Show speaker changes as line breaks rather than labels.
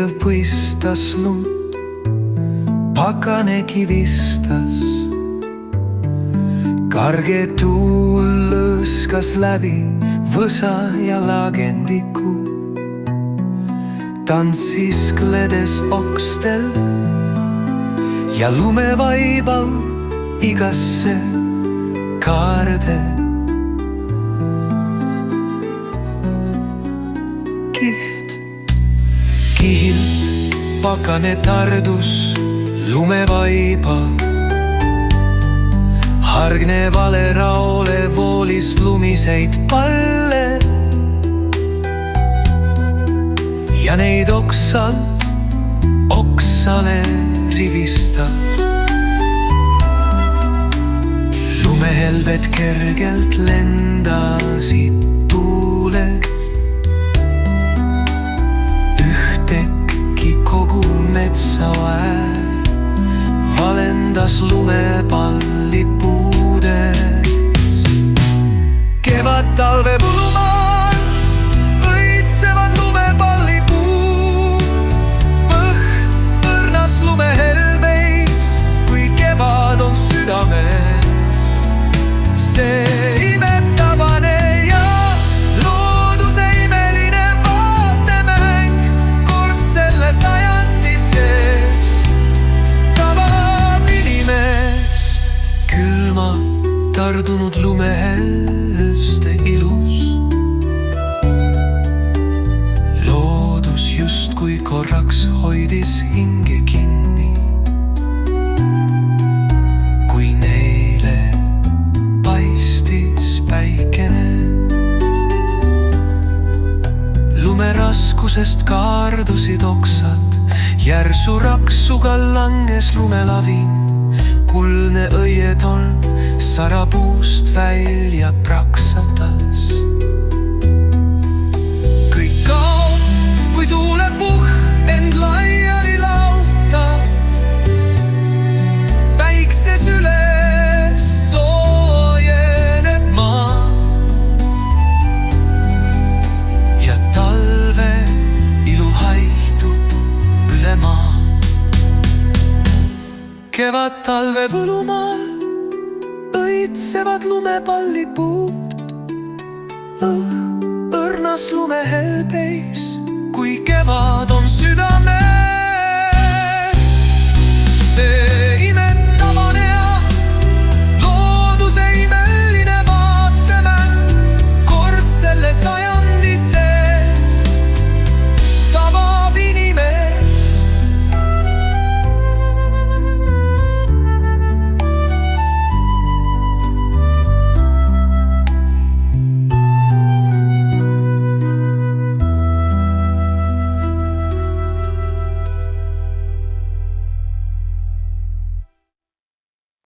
pilv puistas lund, pakane kivistas. Karge tuul lõskas läbi võsa ja lagendiku, tantsis kledes okstel ja lumevaibal igasse kaarde. Kihilt pakane tardus lumevaiba, hargnevale raole voolis lumiseid palle ja neid oksalt oksale rivistas. Lumehelbed kergelt lendasid tuules, metsaväär valendas lumepalli puudes. Kevad talve põllumaal õitsevad lumepallipuud, põh õrnas lumehelbeis, kui kevad on südames. See imetabane ja looduse imeline vaatemäng kord selle sajandi sees tabab inimest. Külma tardunud lumehelbste ilus, loodus justkui korraks hoidis hinge kinni, kui neile paistis päikene. Lumeraskusest kaardusid oksad, järsu raksuga langes lumelavin, kuldne õietolm sarapuust välja praksatas. Kõik kaob, kui tuulepuhh end laiali lautab, päikses üles soojeneb maa ja talve ilu haihtub üle maa. Kevad talve põllumaal õitsevad lumepallipuud, õrnas lumehelbeis, kui kevad on süda